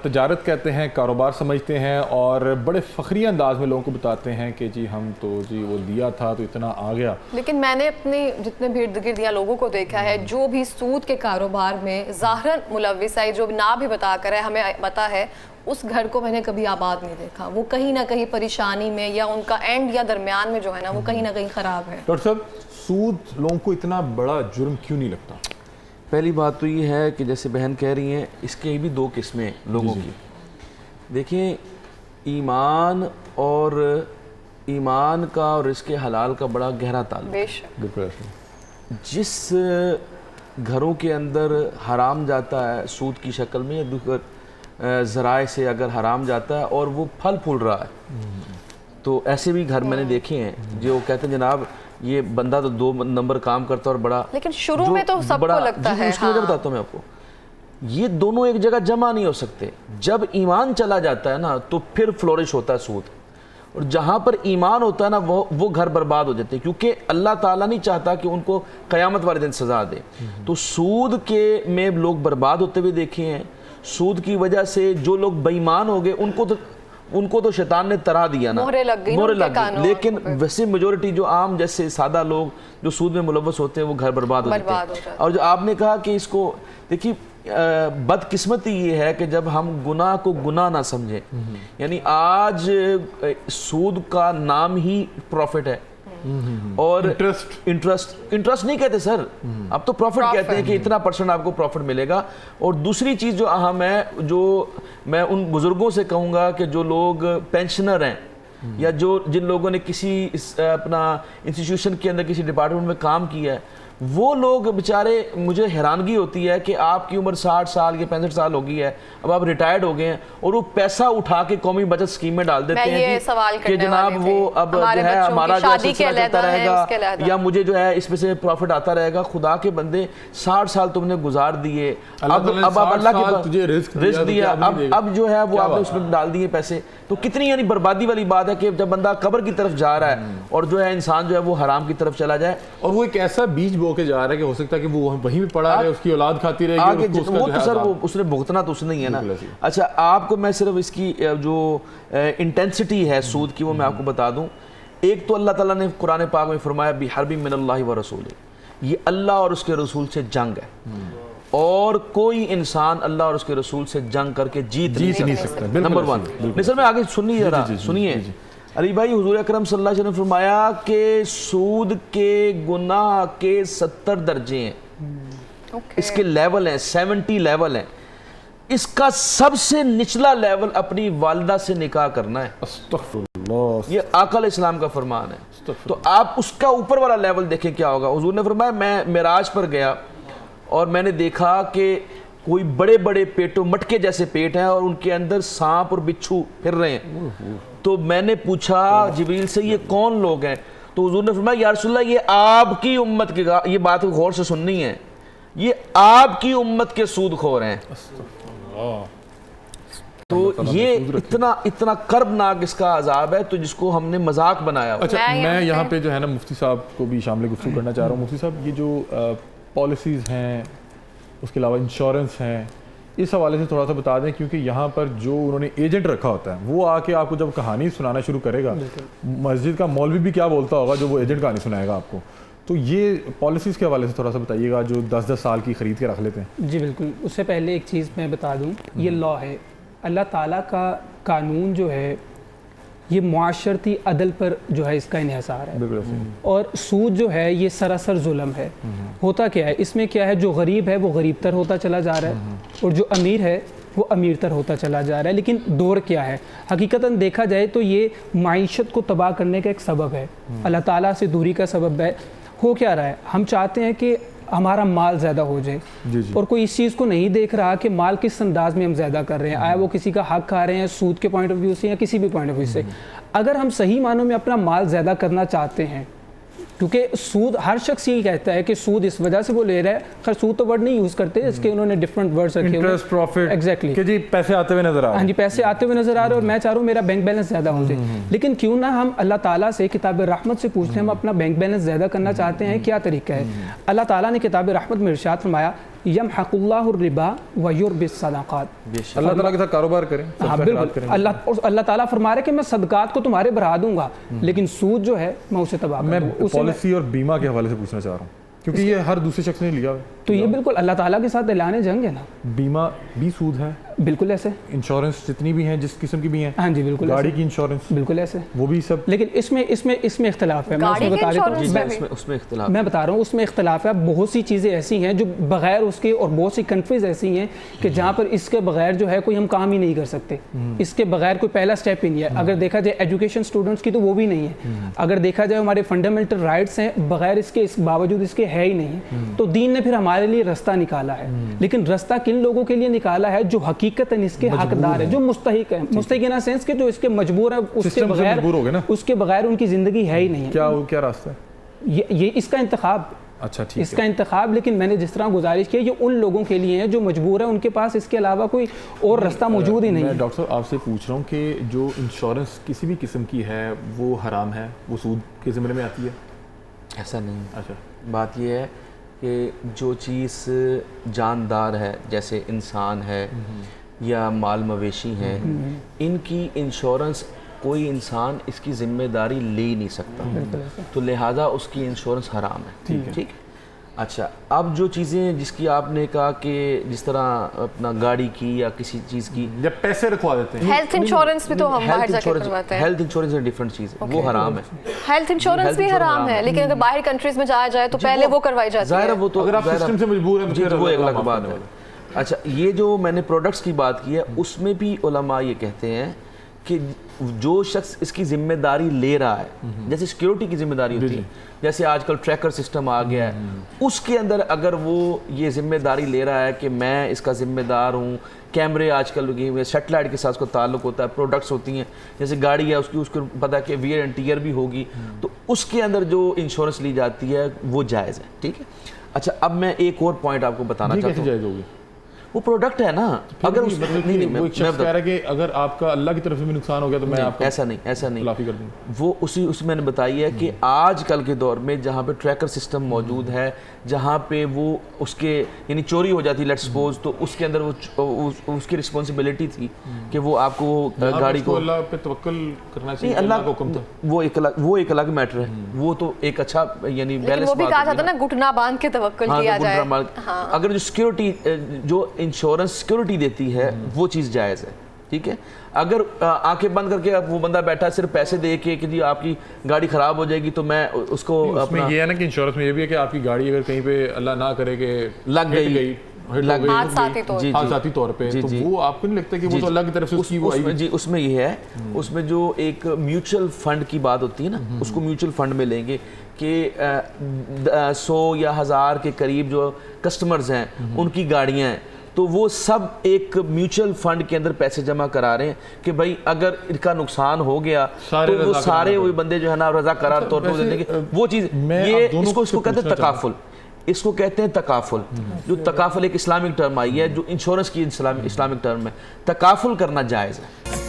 तजारत कहते हैं, कारोबार समझते हैं और बड़े फ़खरी अंदाज में लोगों को बताते हैं कि जी हम तो जी वो दिया था तो इतना आ गया। लेकिन मैंने अपने जितने भी इर्द गिर्द या लोगों को देखा है जो भी सूद के कारोबार में ज़ाहरन मुलव्विस है, जो ना भी बता कर है, हमें पता है उस घर को मैंने कभी आबाद नहीं देखा। वो कहीं ना कहीं परेशानी में या उनका एंड या दरमियान में जो है ना वो कहीं ना कहीं ख़राब है। डॉक्टर साहब, सूद लोगों को इतना बड़ा जुर्म क्यों नहीं लगता? पहली बात तो ये है कि जैसे बहन कह रही हैं, इसके भी दो किस्में हैं लोगों की। देखिए, ईमान का और इसके हलाल का बड़ा गहरा ताल्लुक। बेशक। जिस घरों के अंदर हराम जाता है सूद की शक्ल में या दूसरे ज़राए से अगर हराम जाता है और वो फल फूल रहा है, तो ऐसे भी घर मैंने देखे हैं जो कहते हैं जनाब ये बंदा तो 2 नंबर काम करता है और बड़ा, लेकिन शुरू में तो सबको लगता है। उसकी वजह बताता हूँ मैं आपको, ये दोनों एक जगह जमा नहीं हो सकते। जब ईमान चला जाता है ना तो फिर फ्लोरिश होता है सूद, और जहाँ पर ईमान होता है ना वो घर बर्बाद हो जाते हैं, क्योंकि अल्लाह ताला नहीं चाहता कि उनको क़यामत वाले दिन सज़ा दे। तो सूद के में लोग बर्बाद होते हुए देखे हैं। सूद की वजह से जो लोग बेईमान हो गए उनको तो शैतान ने तरा दिया ना, मोहरे लग गई। लेकिन वैसे मेजोरिटी जो आम जैसे सादा लोग जो सूद में मुलव्वस होते हैं वो घर बर्बाद हो जाते हैं। और जो आपने कहा कि इसको देखिए, बदकिस्मती ये है कि जब हम गुनाह को गुनाह ना समझें, यानी आज सूद का नाम ही प्रॉफिट है और इंटरेस्ट नहीं कहते सर, अब तो प्रॉफिट कहते हैं कि इतना % आपको प्रॉफिट मिलेगा। और दूसरी चीज़ जो अहम है, जो मैं उन बुजुर्गों से कहूँगा कि जो लोग पेंशनर हैं या जिन लोगों ने किसी अपना इंस्टीट्यूशन के अंदर किसी डिपार्टमेंट में काम किया है, वो लोग बेचारे, मुझे हैरानगी होती है कि आपकी उम्र 60 साल या 65 साल हो गई है, अब आप रिटायर्ड हो गए हैं और वो पैसा उठा के कौमी बचत स्कीम में डाल देते हैं कि जनाब वो अब जो है हमारा जो सिलसिला चलता रहेगा या मुझे जो है इसमें से प्रॉफिट आता रहेगा। खुदा के बंदे 60 साल तुमने गुजार दिए, अब आप अल्लाह के तुझे रिस्क दिया, अब जो है वो आपने उसमें डाल दिए पैसे। तो कितनी यानी बर्बादी वाली बात है कि जब बंदा कब्र की तरफ जा रहा है और जो है इंसान जो है वो हराम की तरफ चला जाए, और वो एक ऐसा बीज बो के जा रहा है कि हो सकता है कि वो वहीं पे पड़ा रहे, उसकी औलाद खाती रहेगी आगे, वो तो सर वो उसने भुगतना तो उसने ही है ना। अच्छा, आपको मैं सिर्फ इसकी जो इंटेंसिटी है सूद की वो मैं आपको बता दूं। एक तो अल्लाह ताला ने कुरान पाक में फरमाया बिहरबी मिनल्लाहि व रसूली, ये अल्लाह और उसके रसूल से जंग है और कोई इंसान अल्लाह और उसके रसूल से जंग करके जीत नहीं सकता। नंबर 1। नहीं सर, मैं आगे सुनिए अली भाई, हुजूर अकरम सल्लल्लाहु अलैहि वसल्लम ने फरमाया कि सूद के गुनाह के 70 दर्जे हैं। इसके लेवल हैं, 70 लेवल हैं। इसका सबसे निचला लेवल अपनी वालिदा से निकाह करना है। अस्तगफुरुल्लाह, ये आका अलैहिस्सलाम का फरमान है। तो आप उसका ऊपर वाला लेवल देखें क्या होगा। हुजूर ने फरमाया, मैं मेराज पर गया और मैंने देखा कि कोई बड़े बड़े पेटों, मटके जैसे पेट हैं और उनके अंदर सांप और बिच्छू फिर रहे हैं। तो मैंने पूछा जिब्रील से, ये कौन लोग हैं? तो हुजूर ने फरमाया, या रसूलल्लाह, ये आपकी उम्मत के, ये बात गौर से सुननी है, ये आपकी उम्मत के सूदखोर हैं। तो ये इतना कर्बनाक इसका अजाब है, तो जिसको हमने मजाक बनाया। अच्छा, मैं यहाँ पे जो है ना मुफ्ती साहब को भी शामिल गुफ्तगू करना चाह रहा हूँ। मुफ्ती साहब, ये जो पॉलिसीज़ हैं, उसके अलावा इंश्योरेंस हैं, इस हवाले से थोड़ा सा बता दें, क्योंकि यहाँ पर जो उन्होंने एजेंट रखा होता है वो आके आपको जब कहानी सुनाना शुरू करेगा, मस्जिद का मौलवी भी क्या बोलता होगा जो वो एजेंट कहानी सुनाएगा आपको। तो ये पॉलिसीज़ के हवाले से थोड़ा सा बताइएगा, जो 10-10 साल की ख़रीद के रख लेते हैं। जी बिल्कुल। उससे पहले एक चीज़ मैं बता दूँ, ये लॉ है, अल्लाह ताला का कानून जो है ये मुआशरती अदल पर जो है इसका इन्हिसार है। और सूद जो है ये सरासर जुल्म है। होता क्या है इसमें, क्या है, जो गरीब है वो गरीब तर होता चला जा रहा है और जो अमीर है वो अमीर तर होता चला जा रहा है। लेकिन दौर क्या है, हकीकतन देखा जाए तो ये माइशत को तबाह करने का एक सबब है, अल्लाह ताला से दूरी का सबब है। हो क्या रहा है, हम चाहते हैं कि हमारा माल ज़्यादा हो जाए और कोई इस चीज़ को नहीं देख रहा कि माल किस अंदाज में हम ज़्यादा कर रहे हैं, आया वो किसी का हक खा रहे हैं सूद के पॉइंट ऑफ व्यू से या किसी भी पॉइंट ऑफ व्यू से। अगर हम सही मानों में अपना माल ज़्यादा करना चाहते हैं, क्योंकि सूद, हर शख्स यही कहता है कि सूद इस वजह से वो ले रहा है, खैर सूद तो वर्ड नहीं यूज़ करते, इसके उन्होंने डिफरेंट वर्ड्स रखे हुए, इंटरेस्ट, प्रॉफिट, एग्जैक्टली, कि जी पैसे आते हुए नजर आ रहे हैं। हाँ जी, पैसे आते हुए नजर आ रहे हैं और मैं चाह रहा हूँ मेरा बैंक बैलेंस ज़्यादा हो जाए। लेकिन क्यों ना हम अल्लाह ताला से किताब रहमत से पूछते हैं, हम अपना बैंक बैलेंस ज़्यादा करना चाहते हैं, क्या तरीका है। अल्लाह ताला ने किताब रहमत में इरशाद फरमाया, यमहकुल्लाहु रिबा व युर्बिस सदाक़ात। अल्लाह ताला के साथ कारोबार करें, हाँ सबका खैरात बिल्कुल, करें। अल्लाह ताला फरमा रहे कि मैं सदकात को तुम्हारे बढ़ा दूंगा, लेकिन सूद जो है मैं उसे तबाह कर मैं दूंगा। उसे पॉलिसी और बीमा के हवाले से पूछना चाह रहा हूँ, क्योंकि ये हर दूसरे शख्स ने लिया है। तो ये बिल्कुल अल्लाह ताला के साथ ऐलान जंग है ना। बीमा भी सूद है, बिल्कुल ऐसे, इंश्योरेंस जितनी भी हैं जिस किस्म की भी हैं, हाँ जी बिल्कुल गाड़ी ऐसे, की इंश्योरेंस बिल्कुल ऐसे। वो भी सब। लेकिन इसमें इख्तलाफ है। मैं गाड़ी उसमें के बता देता हूँ, इंश्योरेंस में भी? उसमें इख्तिलाफ मैं बता रहा हूँ उसमें इख्तलाफ है। बहुत सी चीज़ें ऐसी हैं जो बगैर उसके, और बहुत सी कंट्रीज ऐसी हैं कि जहाँ पर इसके बगैर जो है कोई हम काम ही नहीं कर सकते। इसके बगैर कोई पहला स्टेप ही नहीं है। अगर देखा जाए एजुकेशन स्टूडेंट्स की तो वो भी नहीं है। अगर देखा जाए हमारे फंडामेंटल राइट्स हैं, बगैर इसके, इस बावजूद इसके है ही नहीं है। तो दीन ने फिर हमारे लिए रास्ता निकाला है, लेकिन रास्ता किन लोगों के लिए निकाला है? जो हकीकतन इसके हकदार है, जो मुस्तहिक है। मुस्तहिक इन सेंस के जो इसके मजबूर है, उसके बगैर, मजबूर हो गए ना, उसके बगैर उनकी जिंदगी है ही नहीं है। क्या रास्ता है? ये इसका इंतखाब, अच्छा ठीक इसका इंतखाब। लेकिन मैंने जिस तरह गुजारिश की, ये उन लोगों के लिए है जो मजबूर है, उनके पास इसके अलावा कोई और रास्ता मौजूद ही नहीं मैं है। डॉक्टर साहब आपसे पूछ रहा हूँ कि जो इंश्योरेंस किसी भी किस्म की है वो हराम है, वो सूद के ज़िम्मे में आती है? ऐसा नहीं। अच्छा, बात यह है कि जो चीज़ जानदार है, जैसे इंसान है या माल मवेशी हैं, इनकी इंश्योरेंस कोई इंसान इसकी जिम्मेदारी ले ही नहीं सकता, तो लिहाजा उसकी इंश्योरेंस हराम है। ठीक। अच्छा, अब जो चीज़ें जिसकी आपने कहा कि जिस तरह अपना गाड़ी की या किसी चीज़ की, जब पैसे रखवा देते हैं, हेल्थ इंश्योरेंस भी तो हम बाहर जाके करवाते हैं। हेल्थ इंश्योरेंस एक डिफरेंट चीज़ है, वो हराम है। हेल्थ इंश्योरेंस भी हराम है, लेकिन अगर बाहर कंट्रीज में जाया जाए तो पहले वो करवाई जाती ज़ाहिर है, है। वो तो अगर आप ज़ाहिर है, सिस्टम से मजबूर हैं जी, तो वो एक अल्लाह अलग माफ़ बात करने है। वाला। अच्छा, ये जो मैंने प्रोडक्ट्स की बात की है, उसमें भी उलमा ये कहते हैं कि जो शख्स इसकी जिम्मेदारी ले रहा है, जैसे सिक्योरिटी की जिम्मेदारी होती है, जैसे आजकल ट्रैकर सिस्टम आ गया है, उसके अंदर अगर वो ये जिम्मेदारी ले रहा है कि मैं इसका जिम्मेदार हूँ, कैमरे आजकल लगे हुए, सेटेलाइट के साथ उसको ताल्लुक होता है, प्रोडक्ट्स होती हैं, जैसे गाड़ी है उसको पता है कि वियर एंड टीयर भी होगी, तो उसके अंदर जो इंश्योरेंस ली जाती है वो जायज़ है। ठीक है। अच्छा, अब मैं एक और पॉइंट आपको बताना चाहता हूँ। जायज़ होगी? वो प्रोडक्ट है ना, अगर उस मतलब नहीं, वो एक शख्स कह रहा है कि अगर आपका अल्लाह की तरफ से भी नुकसान हो गया तो मैं आपको ऐसा नहीं माफ़ी कर दूंगा। वो उसी मैंने बताई है कि आजकल के दौर में जहाँ पे ट्रैकर सिस्टम मौजूद है, जहाँ पे वो उसके यानी चोरी हो जाती है, लेट्स सपोज, तो उसके अंदर वो उसकी रिस्पॉन्सिबिलिटी थी कि वो आपको गाड़ी को अल्लाह पे तवक्कल करना चाहिए, अल्लाह का हुक्म था। वो एक अलग मैटर है, वो तो एक अच्छा यानी लेकिन बैलेंस वो भी बात कहा होगी जाता है ना, घुटना बांध के तवक्कुल हाँ, किया तो जाए। हाँ। अगर जो सिक्योरिटी, जो इंश्योरेंस सिक्योरिटी देती है, वो चीज़ जायज़ है। ठीक है। अगर आंखें बंद करके वो बंदा बैठा है सिर्फ पैसे दे के कि जी आपकी गाड़ी ख़राब हो जाएगी तो मैं उसको अपना, ये है ना कि इंश्योरेंस में ये भी है कि आपकी गाड़ी अगर कहीं पे अल्लाह ना करे कि लग गई हादसाती तौर पे, तो वो आपको नहीं लगता कि वो तो अल्लाह की तरफ से उसकी वो जी, उसमें ये है, उसमें जो एक म्यूचुअल फंड की बात होती है ना, उसको म्यूचुअल फंड में लेंगे कि 100 या 1000 के करीब जो कस्टमर्स हैं उनकी गाड़ियां हैं, तो वो सब एक म्यूचुअल फंड के अंदर पैसे जमा करा रहे हैं कि भाई अगर इनका नुकसान हो गया तो वो सारे वो बंदे जो है ना रजा करार तौर पर देंगे। वो चीज़ ये इसको कहते हैं तकाफुल, इसको कहते हैं तकाफुल। जो तकाफुल एक इस्लामिक टर्म आई है, जो इंश्योरेंस की इस्लामिक टर्म है, तकाफुल करना जायज़ है।